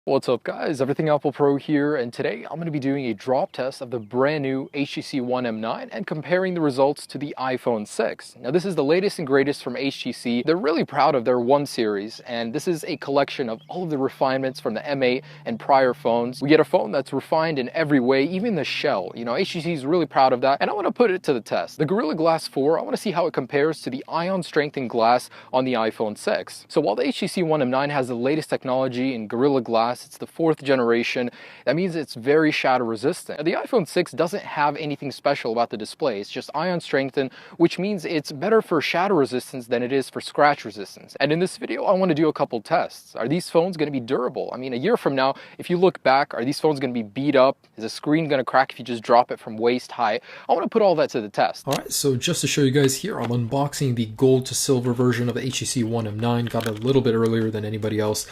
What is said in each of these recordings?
What's up guys, Everything Apple Pro here, and today I'm going to be doing a drop test of the brand new HTC One M9 and comparing the results to the iPhone 6. Now this is the latest and greatest from HTC. They're really proud of their One series, and this is a collection of all of the refinements from the M8 and prior phones. We get a phone that's refined in every way, even the shell. You know, HTC is really proud of that, and I want to put it to the test. The Gorilla Glass 4, I want to see how it compares to the ion strengthened glass on the iPhone 6. So while the HTC One M9 has the latest technology in Gorilla Glass, it's the 4th generation. That means it's very shatter resistant. The iPhone 6 doesn't have anything special about the display. It's just ion strengthened, which means it's better for shatter resistance than it is for scratch resistance. And in this video, I want to do a couple tests. Are these phones going to be durable? I mean, a year from now, if you look back, are these phones going to be beat up? Is the screen going to crack if you just drop it from waist high? I want to put all that to the test. All right, so just to show you guys here, I'm unboxing the gold to silver version of the HTC One M9. Got it a little bit earlier than anybody else.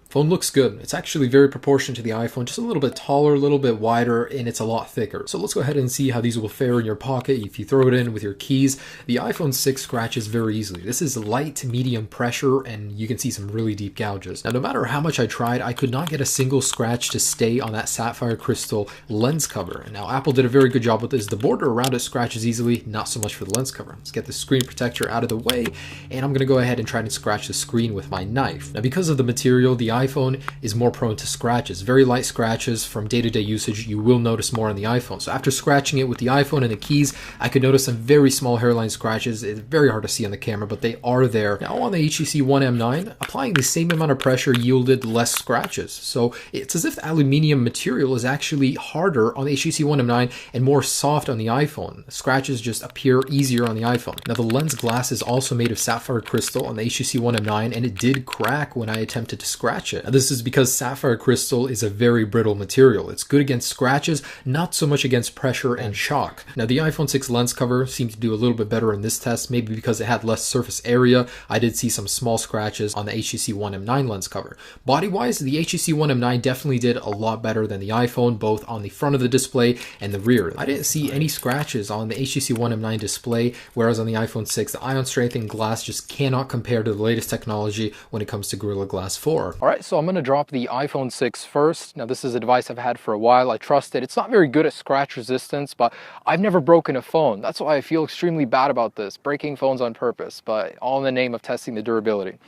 Phone looks good. It's actually very proportioned to the iPhone, just a little bit taller, a little bit wider, and it's a lot thicker. So let's go ahead and see how these will fare in your pocket if you throw it in with your keys. The iPhone 6 scratches very easily. This is light to medium pressure, and you can see some really deep gouges. Now, no matter how much I tried, I could not get a single scratch to stay on that sapphire crystal lens cover. Now, Apple did a very good job with this. The border around it scratches easily, not so much for the lens cover. Let's get the screen protector out of the way, and I'm going to go ahead and try to scratch the screen with my knife. Now, because of the material, the iPhone is more prone to scratches. Very light scratches from day-to-day usage you will notice more on the iPhone. So after scratching it with the iPhone and the keys, I could notice some very small hairline scratches. It's very hard to see on the camera, but they are there. Now on the HTC One M9, applying the same amount of pressure yielded less scratches. So it's as if the aluminium material is actually harder on the HTC One M9 and more soft on the iPhone. Scratches just appear easier on the iPhone. Now the lens glass is also made of sapphire crystal on the HTC One M9, and it did crack when I attempted to scratch it. Now, this is because sapphire crystal is a very brittle material. It's good against scratches, not so much against pressure and shock. Now the iPhone 6 lens cover seemed to do a little bit better in this test, maybe because it had less surface area. I did see some small scratches on the HTC One M9 lens cover. Body-wise, the HTC One M9 definitely did a lot better than the iPhone, both on the front of the display and the rear. I didn't see any scratches on the HTC One M9 display, whereas on the iPhone 6, the ion strengthened glass just cannot compare to the latest technology when it comes to Gorilla Glass 4. All right, so I'm going to drop the iPhone 6 first. Now this is a device I've had for a while. I trust it. It's not very good at scratch resistance, but I've never broken a phone. That's why I feel extremely bad about this, breaking phones on purpose, but all in the name of testing the durability.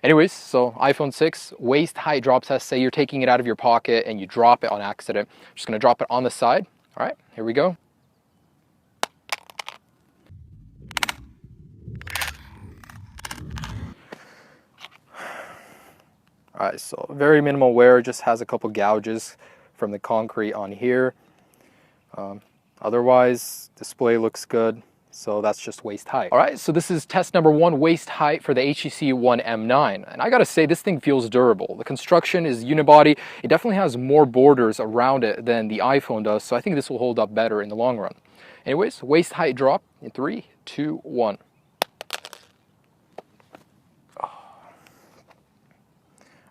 Anyways, so iPhone 6 waist height drop test. Say you're taking it out of your pocket and you drop it on accident. I'm just going to drop it on the side. All right, here we go. All right, so very minimal wear, just has a couple gouges from the concrete on here. Otherwise, display looks good, so that's just waist height. All right, so this is test number 1, waist height for the HTC One M9. And I gotta say, this thing feels durable. The construction is unibody. It definitely has more borders around it than the iPhone does, so I think this will hold up better in the long run. Anyways, waist height drop in 3, 2, 1.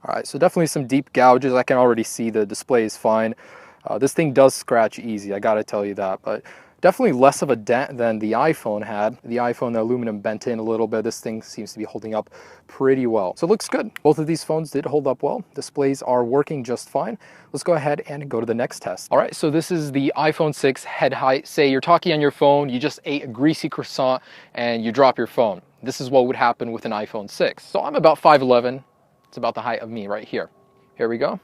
All right, so definitely some deep gouges. I can already see the display is fine. This thing does scratch easy, I gotta tell you that, but definitely less of a dent than the iPhone had. The iPhone, the aluminum bent in a little bit. This thing seems to be holding up pretty well. So it looks good. Both of these phones did hold up well. Displays are working just fine. Let's go ahead and go to the next test. All right, so this is the iPhone 6 head height. Say you're talking on your phone, you just ate a greasy croissant and you drop your phone. This is what would happen with an iPhone 6. So I'm about 5'11". It's about the height of me right here. Here we go.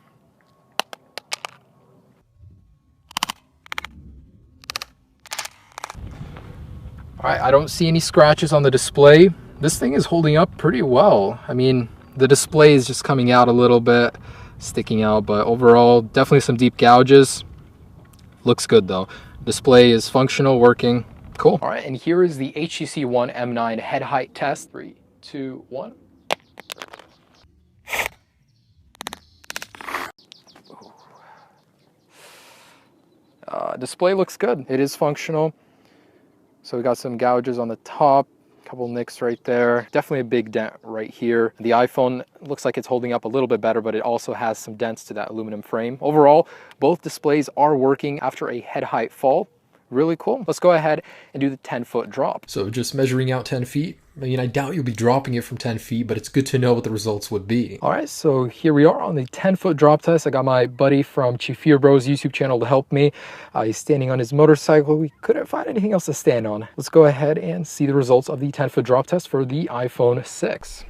All right, I don't see any scratches on the display. This thing is holding up pretty well. I mean, the display is just coming out a little bit, sticking out, but overall, definitely some deep gouges. Looks good though. Display is functional, working. Cool. All right, and here is the HTC One M9 head height test. 3, 2, 1. Display looks good. It is functional. So we got some gouges on the top, a couple nicks right there. Definitely a big dent right here. The iPhone looks like it's holding up a little bit better, but it also has some dents to that aluminum frame. Overall, both displays are working after a head height fall. Really cool. Let's go ahead and do the 10-foot drop. So just measuring out 10 feet, I mean, I doubt you'll be dropping it from 10 feet, but it's good to know what the results would be. All right, so here we are on the 10-foot drop test. I got my buddy from Chifir Bros YouTube channel to help me. He's standing on his motorcycle. We couldn't find anything else to stand on. Let's go ahead and see the results of the 10-foot drop test for the iPhone 6.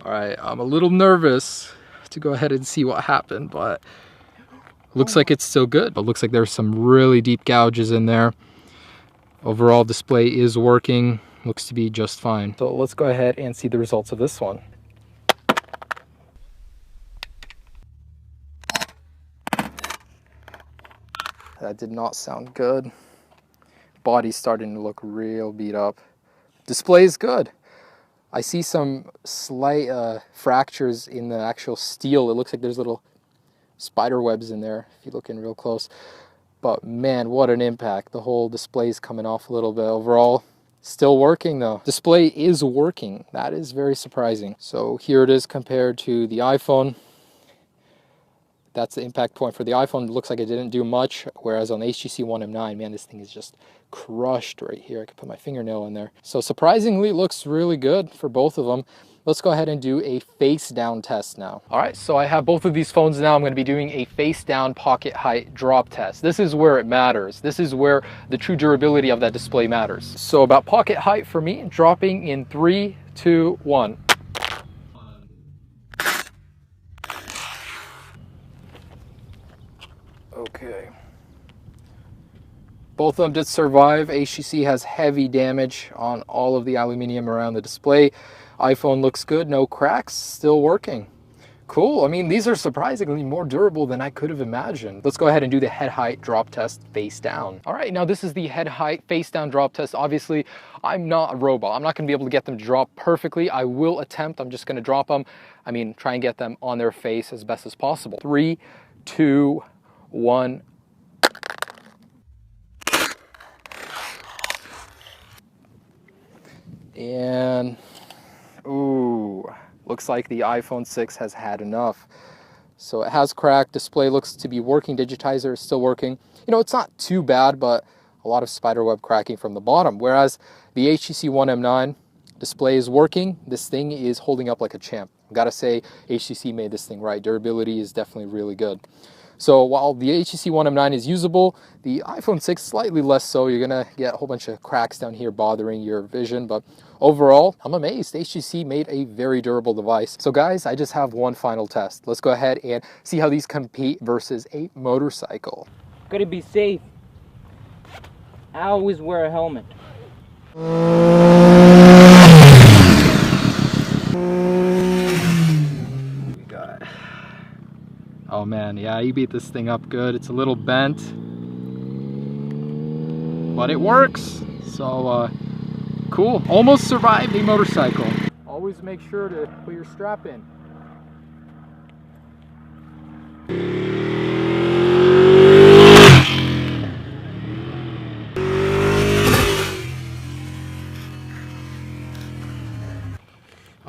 All right, I'm a little nervous to go ahead and see what happened, but looks like it's still good. But looks like there's some really deep gouges in there. Overall display is working, looks to be just fine. So let's go ahead and see the results of this one. That did not sound good. Body's starting to look real beat up. Display is good. I see some slight fractures in the actual steel. It looks like there's little spider webs in there if you look in real close. But man, what an impact. The whole display is coming off a little bit. Overall, still working though. Display is working. That is very surprising. So here it is compared to the iPhone. That's the impact point for the iPhone. It looks like it didn't do much, whereas on the HTC One M9, man, this thing is just crushed right here. I can put my fingernail in there. So surprisingly, it looks really good for both of them. Let's go ahead and do a face down test now. All right, so I have both of these phones now. I'm going to be doing a face down pocket height drop test. This is where it matters. This is where the true durability of that display matters. So about pocket height for me, dropping in 3, 2, 1. Okay. Both of them did survive. HTC has heavy damage on all of the aluminum around the display. iPhone looks good, no cracks, still working. Cool. I mean, these are surprisingly more durable than I could have imagined. Let's go ahead and do the head height drop test face down. All right, now this is the head height face down drop test. Obviously, I'm not a robot. I'm not going to be able to get them to drop perfectly. I will attempt. I'm just going to drop them. I mean, try and get them on their face as best as possible. 3, 2, 1. And ooh, looks like the iPhone 6 has had enough. So it has cracked. Display looks to be working. Digitizer is still working. You know, it's not too bad, but a lot of spiderweb cracking from the bottom. Whereas the HTC One M9 display is working. This thing is holding up like a champ. Gotta say, HTC made this thing right. Durability is definitely really good. So while the HTC One M9 is usable, the iPhone 6 slightly less so. You're gonna get a whole bunch of cracks down here bothering your vision, but overall, I'm amazed. HTC made a very durable device. So guys, I just have one final test. Let's go ahead and see how these compete versus a motorcycle. Gotta be safe. I always wear a helmet. Oh man, yeah, you beat this thing up good. It's a little bent, but it works. So cool. Almost survived a motorcycle. Always make sure to put your strap in.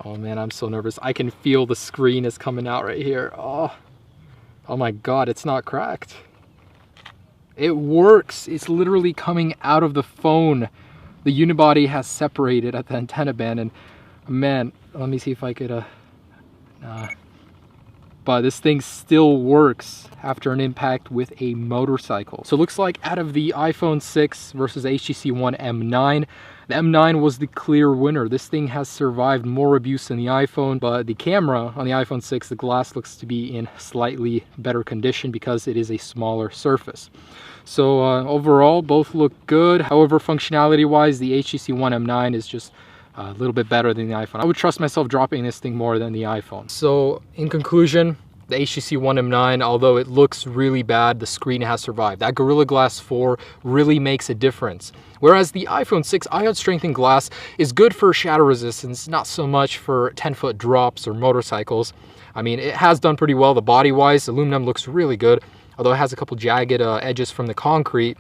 Oh man, I'm so nervous. I can feel the screen is coming out right here. Oh my God, it's not cracked. It works. It's literally coming out of the phone. The unibody has separated at the antenna band, and man, let me see if I could, but this thing still works after an impact with a motorcycle. So it looks like out of the iPhone 6 versus HTC One M9, the M9 was the clear winner. This thing has survived more abuse than the iPhone, but the camera on the iPhone 6, the glass looks to be in slightly better condition because it is a smaller surface. So overall, both look good. However, functionality-wise, the HTC One M9 is just a little bit better than the iPhone. I would trust myself dropping this thing more than the iPhone. So in conclusion, the HTC One M9, although it looks really bad, the screen has survived. That Gorilla Glass 4 really makes a difference. Whereas the iPhone 6 ion strengthened glass is good for shatter resistance, not so much for 10-foot drops or motorcycles. I mean, it has done pretty well. The body-wise, aluminum looks really good, although it has a couple jagged edges from the concrete.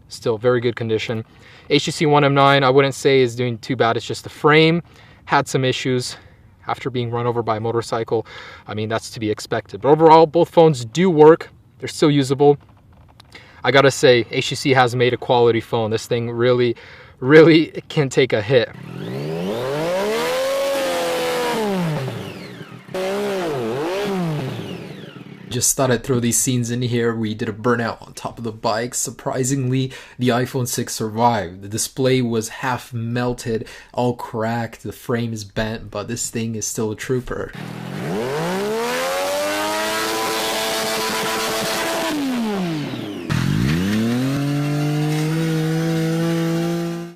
Still very good condition. HTC One M9, I wouldn't say is doing too bad. It's just the frame had some issues after being run over by a motorcycle. I mean, that's to be expected. But overall, both phones do work. They're still usable. I gotta say, HTC has made a quality phone. This thing really can take a hit. Just thought I'd throw these scenes in here. We did a burnout on top of the bike. Surprisingly, the iPhone 6 survived. The display was half melted, all cracked, the frame is bent, but this thing is still a trooper.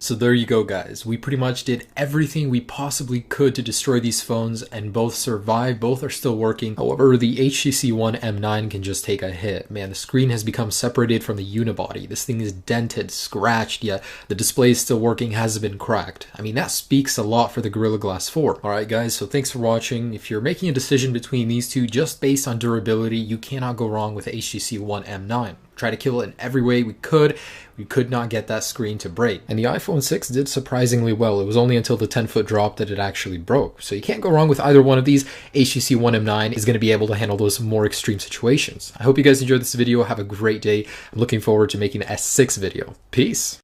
So there you go, guys. We pretty much did everything we possibly could to destroy these phones, and both survived. Both are still working. However, the HTC One M9 can just take a hit. Man, the screen has become separated from the unibody. This thing is dented, scratched, yet the display is still working, hasn't been cracked. I mean, that speaks a lot for the Gorilla Glass 4. Alright guys, so thanks for watching. If you're making a decision between these two just based on durability, you cannot go wrong with the HTC One M9. Try to kill it in every way we could not get that screen to break. And the iPhone 6 did surprisingly well. It was only until the 10-foot drop that it actually broke. So you can't go wrong with either one of these. HTC One M9 is going to be able to handle those more extreme situations. I hope you guys enjoyed this video. Have a great day. I'm looking forward to making the S6 video. Peace!